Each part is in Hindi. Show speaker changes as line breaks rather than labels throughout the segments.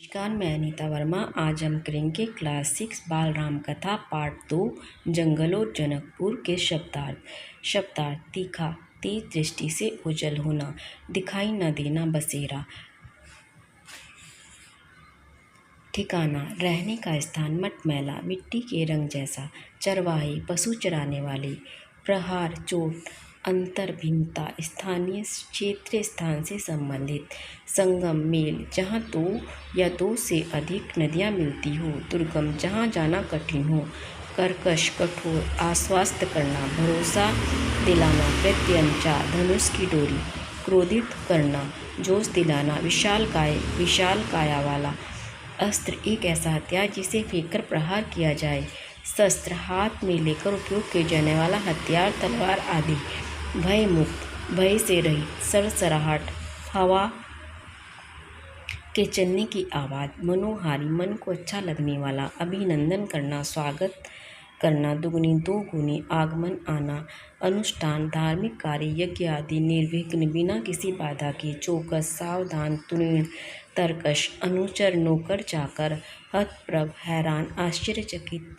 नमस्कार, मैं अनीता वर्मा। आज हम करेंगे क्लास 6 बाल राम कथा पार्ट 2 जंगल और जनकपुर के शब्दार्थ तीखा, तेज दृष्टि से ओझल होना, दिखाई न देना, बसेरा। ठिकाना, रहने का स्थान, मटमैला, मिट्टी के रंग जैसा। चरवाहे, पशु चराने वाले। प्रहार, चोट, अंतर, भिन्नता, स्थानीय, क्षेत्रीय स्थान से संबंधित। संगम, मेल, जहाँ दो या दो से अधिक नदियाँ मिलती हो। दुर्गम, जहाँ जाना कठिन हो। कर्कश, कठोर, आश्वस्त करना, भरोसा दिलाना। प्रत्यंचा, धनुष की डोरी। क्रोधित करना, जोश दिलाना। विशाल काया वाला। अस्त्र, एक ऐसा हथियार जिसे फेंककर प्रहार किया जाए। शस्त्र, हाथ में लेकर उपयोग किए जाने वाला हथियार, तलवार आदि। भय मुक्त, भय से रहित। सरसराहट, हवा के चलने की आवाज़। मनोहारी, मन को अच्छा लगने वाला। अभिनंदन करना, स्वागत करना। दुगुनी, दो गुनी, आगमन, आना। अनुष्ठान, धार्मिक कार्य, यज्ञ आदि। निर्विघ्न, बिना किसी बाधा के। चौकस, सावधान। तुरीण, तरकश, अनुचर, नौकर, चाकर। हतप्रभ, हैरान, आश्चर्यचकित।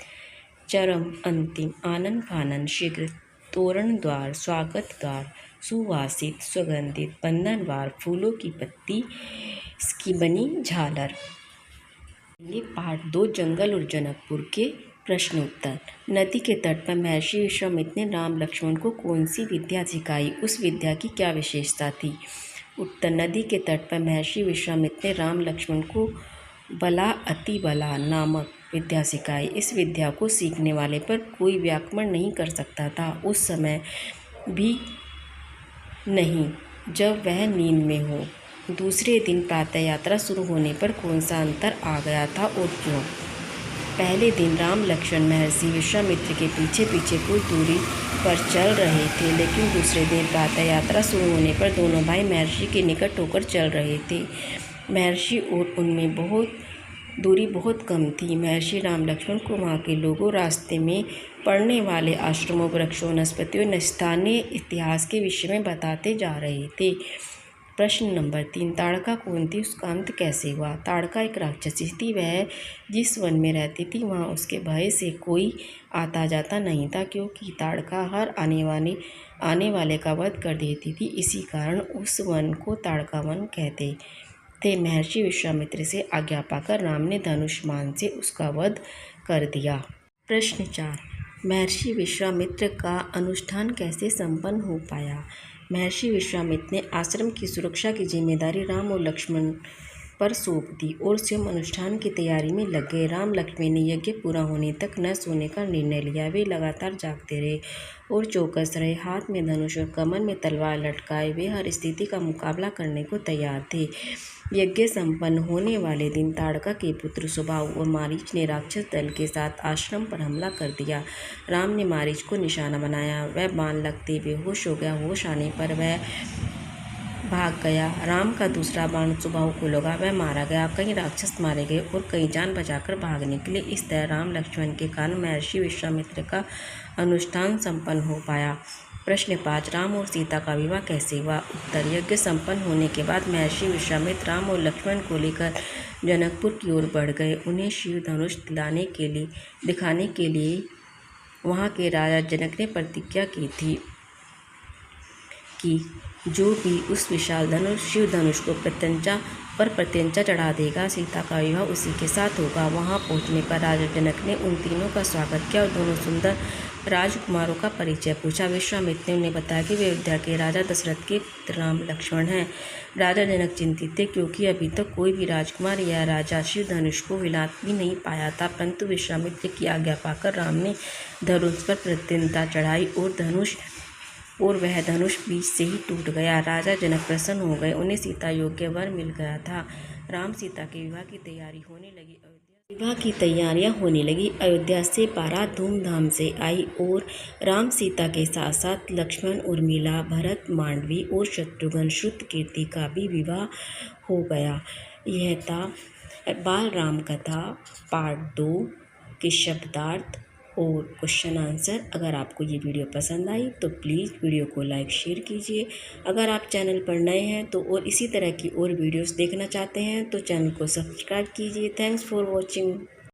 चरम, अंतिम। आनन फानन, शीघ्र। तोरण द्वार, स्वागत द्वार। सुवासित, सुगंधित। बंधनवार, फूलों की पत्ती की बनी झालर। ये पार्ट 2 जंगल और जनकपुर के प्रश्नोत्तर। नदी के तट पर महर्षि विश्वामित्र ने राम लक्ष्मण को कौन सी विद्या सिखाई? उस विद्या की क्या विशेषता थी? उत्तर, नदी के तट पर महर्षि विश्वामित्र ने राम लक्ष्मण को बला अति बला नामक विद्या सिखाई। इस विद्या को सीखने वाले पर कोई व्याक्रमण नहीं कर सकता था। उस समय भी नहीं जब वह नींद में हो। दूसरे दिन प्रातः यात्रा शुरू होने पर कौन सा अंतर आ गया था और क्यों? पहले दिन राम लक्ष्मण महर्षि विश्वामित्र के पीछे पीछे कुछ दूरी पर चल रहे थे, लेकिन दूसरे दिन प्रातः यात्रा शुरू होने पर दोनों भाई महर्षि के निकट होकर चल रहे थे। महर्षि और उनमें दूरी बहुत कम थी। महर्षि राम लक्ष्मण को वहाँ के लोगों, रास्ते में पड़ने वाले आश्रमों, वृक्षों, वनस्पतियों, स्थानीय इतिहास के विषय में बताते जा रहे थे। प्रश्न नंबर 3, ताड़का कौन थी? उसका अंत कैसे हुआ? ताड़का एक राक्षसी थी। वह जिस वन में रहती थी वहाँ उसके भय से कोई आता जाता नहीं था, क्योंकि ताड़का हर आने वाले का वध कर देती थी। इसी कारण उस वन को ताड़का वन कहते थे। महर्षि विश्वामित्र से आज्ञा पाकर राम ने धनुष्मान से उसका वध कर दिया। प्रश्न 4, महर्षि विश्वामित्र का अनुष्ठान कैसे संपन्न हो पाया? महर्षि विश्वामित्र ने आश्रम की सुरक्षा की जिम्मेदारी राम और लक्ष्मण पर सौंप दी और स्वयं अनुष्ठान की तैयारी में लग गए। राम लक्ष्मण ने यज्ञ पूरा होने तक न सोने का निर्णय लिया। वे लगातार जागते रहे और चौकस रहे। हाथ में धनुष और कमर में तलवार लटकाए वे हर स्थिति का मुकाबला करने को तैयार थे। यज्ञ संपन्न होने वाले दिन ताड़का के पुत्र सुबाहु और मारीच ने राक्षस दल के साथ आश्रम पर हमला कर दिया। राम ने मारीच को निशाना बनाया। वह बाण लगते बेहोश हो गया। होश आने पर वह भाग गया। राम का दूसरा बाण सुबाहु को लगा। वह मारा गया। कई राक्षस मारे गए और कई जान बचाकर भाग निकले। इस तरह राम लक्ष्मण के कारण महर्षि विश्वामित्र का अनुष्ठान संपन्न हो पाया। प्रश्न 5, राम और सीता का विवाह कैसे हुआ? उत्तर, यज्ञ संपन्न होने के बाद महर्षि विश्वामित्र राम और लक्ष्मण को लेकर जनकपुर की ओर बढ़ गए। उन्हें शिव धनुष दिखाने के लिए वहाँ के राजा जनक ने प्रतिज्ञा की थी कि जो भी उस विशाल शिव धनुष को प्रत्यंचा चढ़ा देगा, सीता का विवाह उसी के साथ होगा। वहां पहुंचने पर राजा जनक ने उन तीनों का स्वागत किया और दोनों सुंदर राजकुमारों का परिचय पूछा। विश्वामित्र ने उन्हें बताया कि वे अयोध्या के राजा दशरथ के पुत्र राम लक्ष्मण हैं। राजा जनक चिंतित थे, क्योंकि अभी तक कोई भी राजकुमार या राजा शिव धनुष को हिला भी नहीं पाया था। परंतु विश्वामित्र की आज्ञा पाकर राम ने धनुष पर प्रत्यंचा चढ़ाई और वह धनुष बीच से ही टूट गया। राजा जनक प्रसन्न हो गए। उन्हें सीता योग्य वर मिल गया था। राम सीता के विवाह की तैयारियां होने लगी। अयोध्या से बारात धूमधाम से आई और राम सीता के साथ साथ लक्ष्मण, उर्मिला, भरत, मांडवी और शत्रुघ्न, श्रुतकीर्ति का भी विवाह हो गया। यह था बाल राम कथा पार्ट 2 के शब्दार्थ और क्वेश्चन आंसर। अगर आपको ये वीडियो पसंद आई तो प्लीज़ वीडियो को लाइक शेयर कीजिए। अगर आप चैनल पर नए हैं तो और इसी तरह की और वीडियोस देखना चाहते हैं तो चैनल को सब्सक्राइब कीजिए। Thanks for watching.